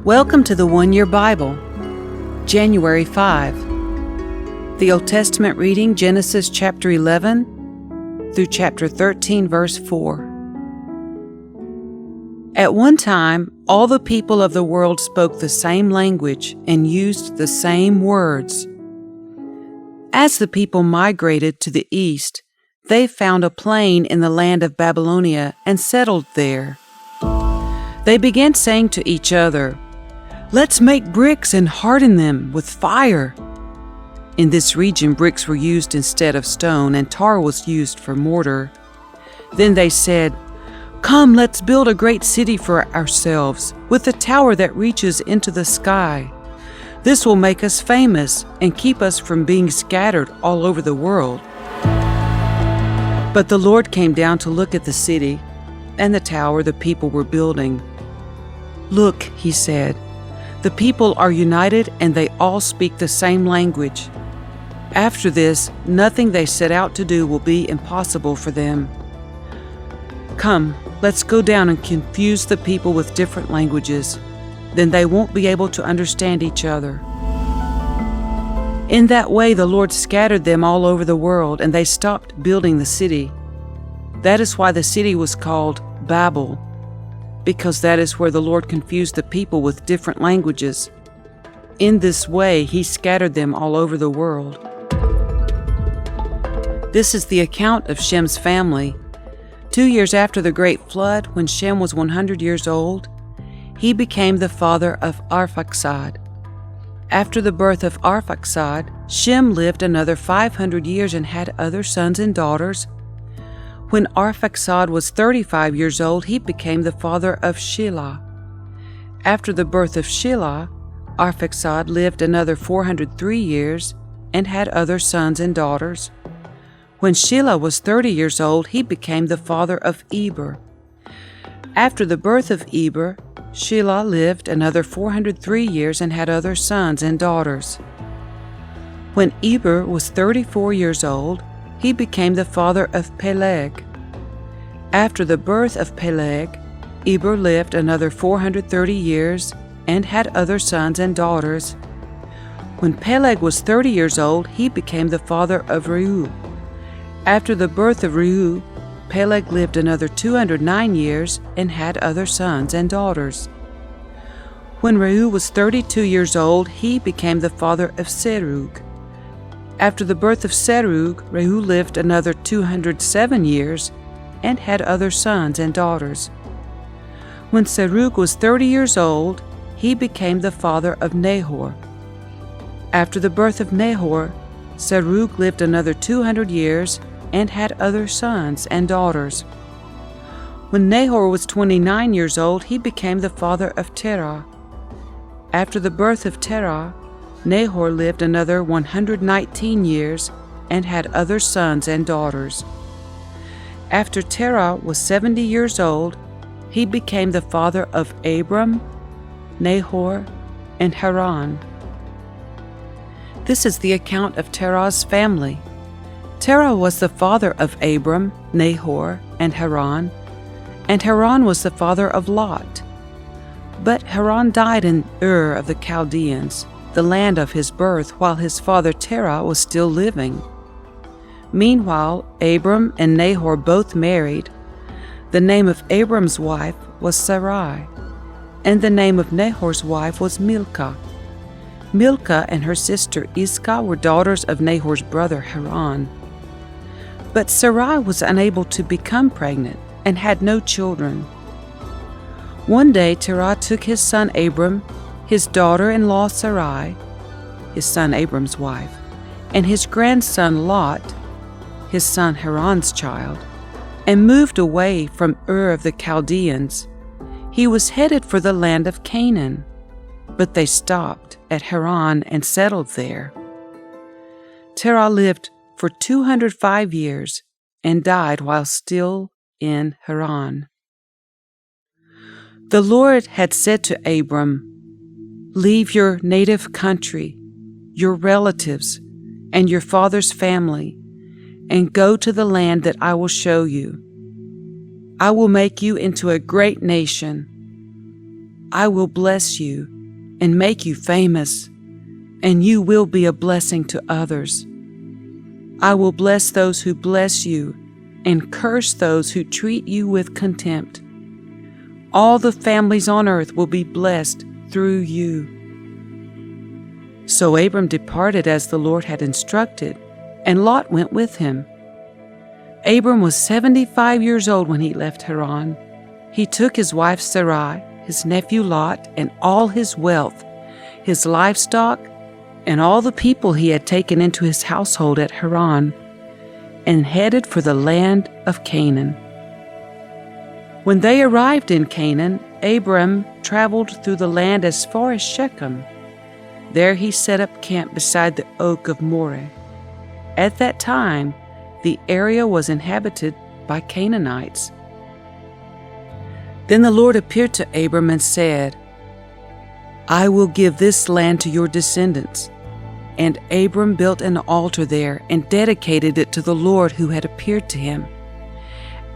Welcome to the One Year Bible, January 5. The Old Testament reading, Genesis chapter 11 through chapter 13, verse 4. At one time, all the people of the world spoke the same language and used the same words. As the people migrated to the east, they found a plain in the land of Babylonia and settled there. They began saying to each other, "Let's make bricks and harden them with fire." In this region, bricks were used instead of stone, and tar was used for mortar. Then they said, "Come, let's build a great city for ourselves, with a tower that reaches into the sky. This will make us famous and keep us from being scattered all over the world." But the Lord came down to look at the city and the tower the people were building. "Look," he said, "the people are united and they all speak the same language. After this, nothing they set out to do will be impossible for them. Come, let's go down and confuse the people with different languages. Then they won't be able to understand each other." In that way, the Lord scattered them all over the world, and they stopped building the city. That is why the city was called Babel, because that is where the Lord confused the people with different languages. In this way, he scattered them all over the world. This is the account of Shem's family. 2 years after the great flood, when Shem was 100 years old, he became the father of Arphaxad. After the birth of Arphaxad, Shem lived another 500 years and had other sons and daughters. When Arphaxad was 35 years old, he became the father of Shelah. After the birth of Shelah, Arphaxad lived another 403 years and had other sons and daughters. When Shelah was 30 years old, he became the father of Eber. After the birth of Eber, Shelah lived another 403 years and had other sons and daughters. When Eber was 34 years old, he became the father of Peleg. After the birth of Peleg, Eber lived another 430 years and had other sons and daughters. When Peleg was 30 years old, he became the father of Reu. After the birth of Reu, Peleg lived another 209 years and had other sons and daughters. When Reu was 32 years old, he became the father of Serug. After the birth of Serug, Reu lived another 207 years and had other sons and daughters. When Serug was 30 years old, he became the father of Nahor. After the birth of Nahor, Serug lived another 200 years and had other sons and daughters. When Nahor was 29 years old, he became the father of Terah. After the birth of Terah, Nahor lived another 119 years and had other sons and daughters. After Terah was 70 years old, he became the father of Abram, Nahor, and Haran. This is the account of Terah's family. Terah was the father of Abram, Nahor, and Haran was the father of Lot. But Haran died in Ur of the Chaldeans, the land of his birth, while his father Terah was still living. Meanwhile, Abram and Nahor both married. The name of Abram's wife was Sarai, and the name of Nahor's wife was Milcah. Milcah and her sister Iscah were daughters of Nahor's brother Haran. But Sarai was unable to become pregnant and had no children. One day Terah took his son Abram, his daughter-in-law Sarai, his son Abram's wife, and his grandson Lot, his son Haran's child, and moved away from Ur of the Chaldeans. He was headed for the land of Canaan, but they stopped at Haran and settled there. Terah lived for 205 years and died while still in Haran. The Lord had said to Abram, "Leave your native country, your relatives, and your father's family, and go to the land that I will show you. I will make you into a great nation. I will bless you and make you famous, and you will be a blessing to others. I will bless those who bless you and curse those who treat you with contempt. All the families on earth will be blessed through you." So Abram departed as the Lord had instructed, and Lot went with him. Abram was 75 years old when he left Haran. He took his wife Sarai, his nephew Lot, and all his wealth, his livestock, and all the people he had taken into his household at Haran, and headed for the land of Canaan. When they arrived in Canaan, Abram traveled through the land as far as Shechem. There he set up camp beside the oak of Moreh. At that time, the area was inhabited by Canaanites. Then the Lord appeared to Abram and said, "I will give this land to your descendants." And Abram built an altar there and dedicated it to the Lord who had appeared to him.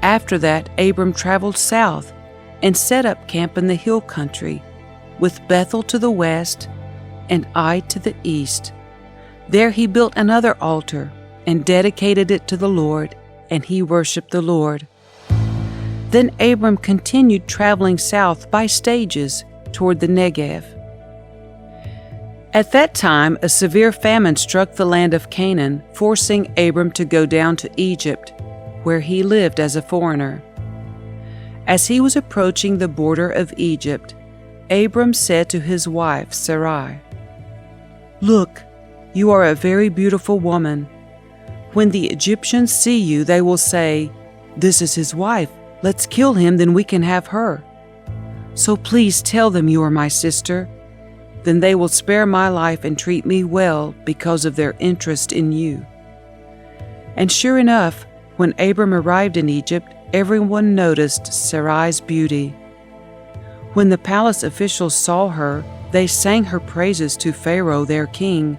After that, Abram traveled south and set up camp in the hill country, with Bethel to the west and Ai to the east. There he built another altar and dedicated it to the Lord, and he worshipped the Lord. Then Abram continued traveling south by stages toward the Negev. At that time, a severe famine struck the land of Canaan, forcing Abram to go down to Egypt, where he lived as a foreigner. As he was approaching the border of Egypt, Abram said to his wife Sarai, "Look, you are a very beautiful woman. When the Egyptians see you, they will say, 'This is his wife. Let's kill him, then we can have her.' So please tell them you are my sister. Then they will spare my life and treat me well because of their interest in you." And sure enough, when Abram arrived in Egypt, everyone noticed Sarai's beauty. When the palace officials saw her, they sang her praises to Pharaoh, their king,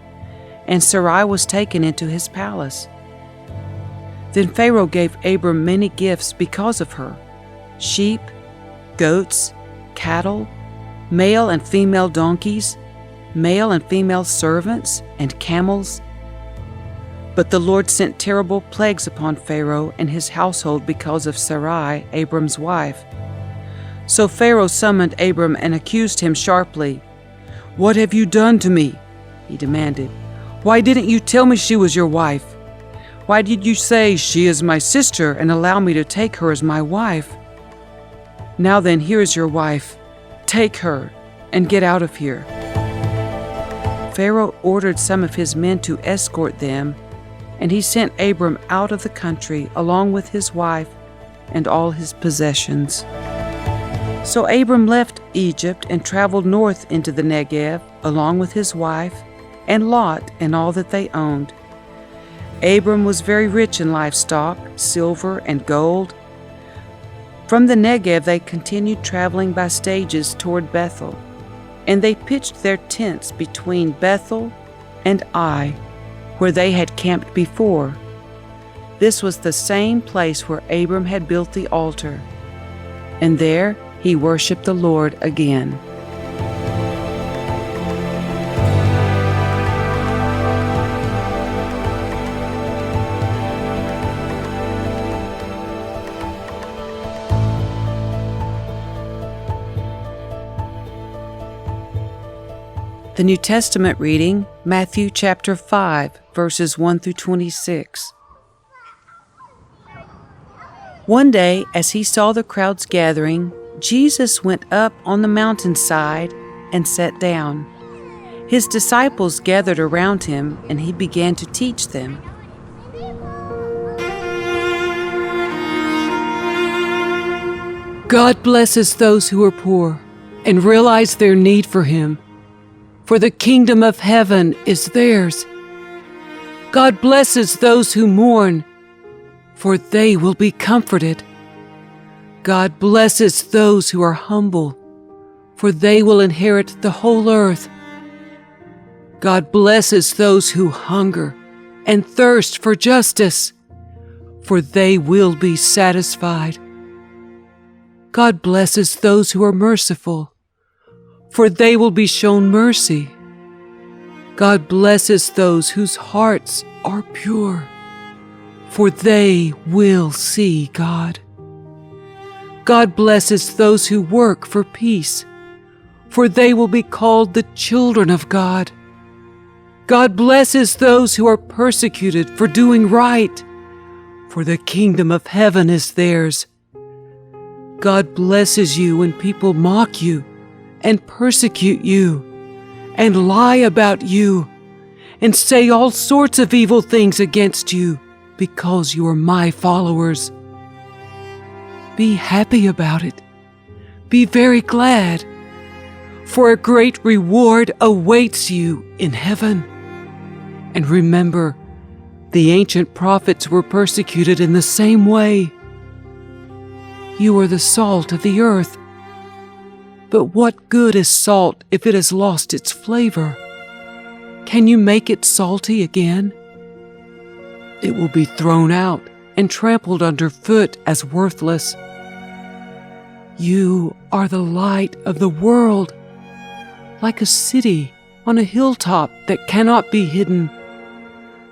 and Sarai was taken into his palace. Then Pharaoh gave Abram many gifts because of her: sheep, goats, cattle, male and female donkeys, male and female servants, and camels. But the Lord sent terrible plagues upon Pharaoh and his household because of Sarai, Abram's wife. So Pharaoh summoned Abram and accused him sharply. "What have you done to me?" he demanded. "Why didn't you tell me she was your wife? Why did you say, 'She is my sister,' and allow me to take her as my wife? Now then, here is your wife. Take her and get out of here." Pharaoh ordered some of his men to escort them, and he sent Abram out of the country along with his wife and all his possessions. So Abram left Egypt and traveled north into the Negev along with his wife and Lot and all that they owned. Abram was very rich in livestock, silver, and gold. From the Negev they continued traveling by stages toward Bethel, and they pitched their tents between Bethel and Ai, where they had camped before. This was the same place where Abram had built the altar, and there he worshipped the Lord again. The New Testament reading, Matthew chapter 5, verses 1 through 26. One day, as he saw the crowds gathering, Jesus went up on the mountainside and sat down. His disciples gathered around him, and he began to teach them. God blesses those who are poor and realize their need for him, for the kingdom of heaven is theirs. God blesses those who mourn, for they will be comforted. God blesses those who are humble, for they will inherit the whole earth. God blesses those who hunger and thirst for justice, for they will be satisfied. God blesses those who are merciful, for they will be shown mercy. God blesses those whose hearts are pure, for they will see God. God blesses those who work for peace, for they will be called the children of God. God blesses those who are persecuted for doing right, for the kingdom of heaven is theirs. God blesses you when people mock you and persecute you and lie about you and say all sorts of evil things against you because you are my followers. Be happy about it. Be very glad, for a great reward awaits you in heaven. And remember, the ancient prophets were persecuted in the same way. You are the salt of the earth. But what good is salt if it has lost its flavor? Can you make it salty again? It will be thrown out and trampled underfoot as worthless. You are the light of the world, like a city on a hilltop that cannot be hidden.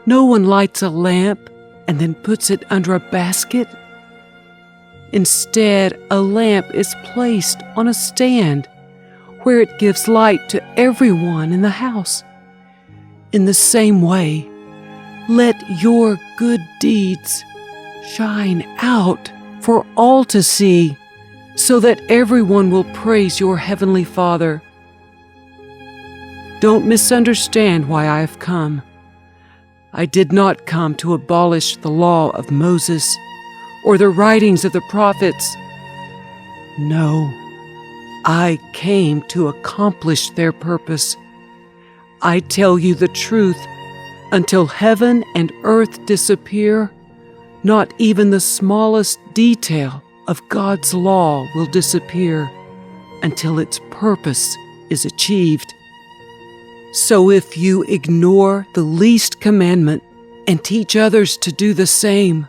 No one lights a lamp and then puts it under a basket. Instead, a lamp is placed on a stand where it gives light to everyone in the house. In the same way, let your good deeds shine out for all to see, so that everyone will praise your heavenly Father. Don't misunderstand why I have come. I did not come to abolish the law of Moses or the writings of the prophets. No, I came to accomplish their purpose. I tell you the truth, until heaven and earth disappear, not even the smallest detail of God's law will disappear until its purpose is achieved. So if you ignore the least commandment and teach others to do the same,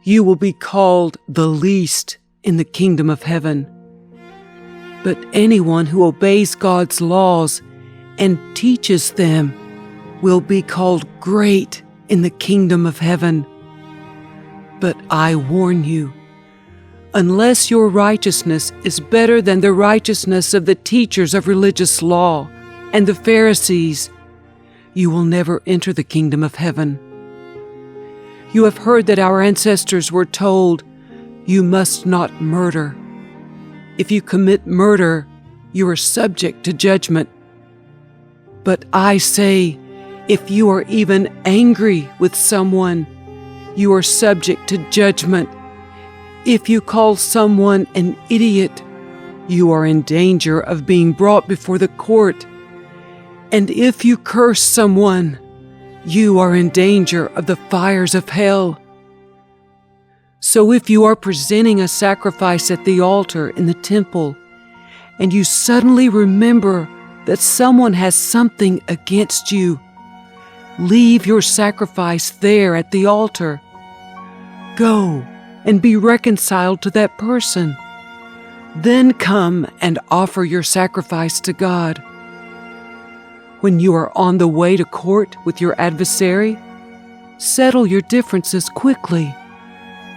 you will be called the least in the kingdom of heaven. But anyone who obeys God's laws and teaches them will be called great in the kingdom of heaven. But I warn you, unless your righteousness is better than the righteousness of the teachers of religious law and the Pharisees, you will never enter the kingdom of heaven. You have heard that our ancestors were told, "You must not murder. If you commit murder, you are subject to judgment." But I say, if you are even angry with someone, you are subject to judgment. If you call someone an idiot, you are in danger of being brought before the court. And if you curse someone, you are in danger of the fires of hell. So if you are presenting a sacrifice at the altar in the temple, and you suddenly remember that someone has something against you, leave your sacrifice there at the altar. Go and be reconciled to that person. Then come and offer your sacrifice to God. When you are on the way to court with your adversary, settle your differences quickly.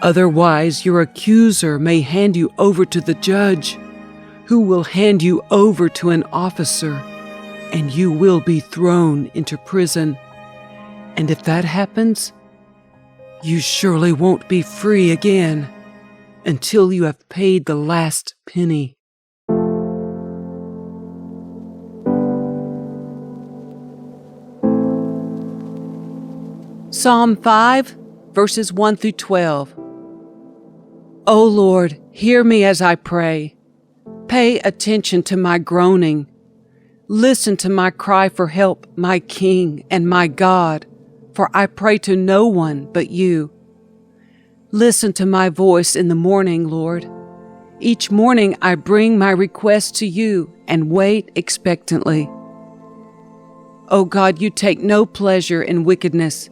Otherwise, your accuser may hand you over to the judge, who will hand you over to an officer, and you will be thrown into prison. And if that happens, you surely won't be free again until you have paid the last penny. Psalm 5, verses 1 through 12. O Lord, hear me as I pray. Pay attention to my groaning. Listen to my cry for help, my King and my God, for I pray to no one but you. Listen to my voice in the morning, Lord. Each morning I bring my request to you and wait expectantly. O God, you take no pleasure in wickedness.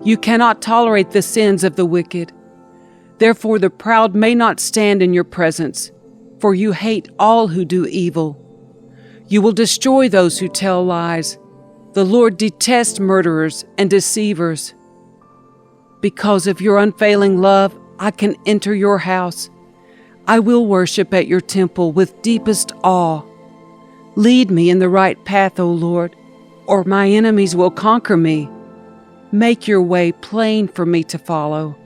You cannot tolerate the sins of the wicked. Therefore the proud may not stand in your presence, for you hate all who do evil. You will destroy those who tell lies. The Lord detests murderers and deceivers. Because of your unfailing love, I can enter your house. I will worship at your temple with deepest awe. Lead me in the right path, O Lord, or my enemies will conquer me. Make your way plain for me to follow.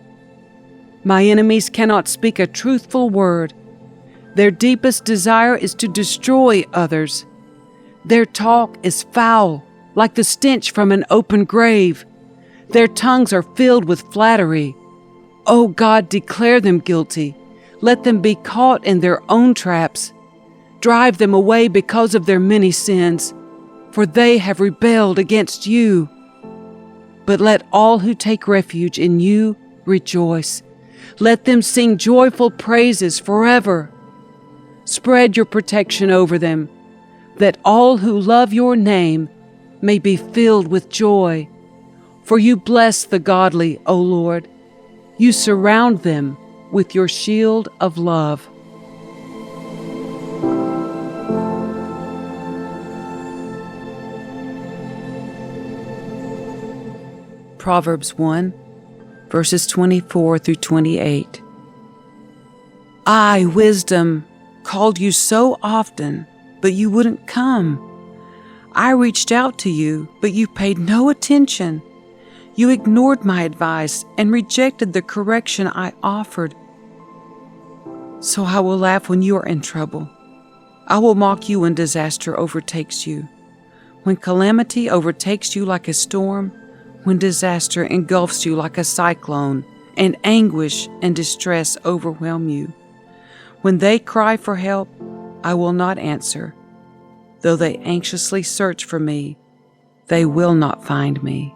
My enemies cannot speak a truthful word. Their deepest desire is to destroy others. Their talk is foul, like the stench from an open grave. Their tongues are filled with flattery. O God, declare them guilty. Let them be caught in their own traps. Drive them away because of their many sins, for they have rebelled against you. But let all who take refuge in you rejoice. Let them sing joyful praises forever. Spread your protection over them, that all who love your name may be filled with joy. For you bless the godly, O Lord. You surround them with your shield of love. Proverbs 1, verses 24 through 28. I, wisdom, called you so often, but you wouldn't come. I reached out to you, but you paid no attention. You ignored my advice and rejected the correction I offered. So I will laugh when you are in trouble. I will mock you when disaster overtakes you. When calamity overtakes you like a storm, when disaster engulfs you like a cyclone, and anguish and distress overwhelm you. When they cry for help, I will not answer. Though they anxiously search for me, they will not find me.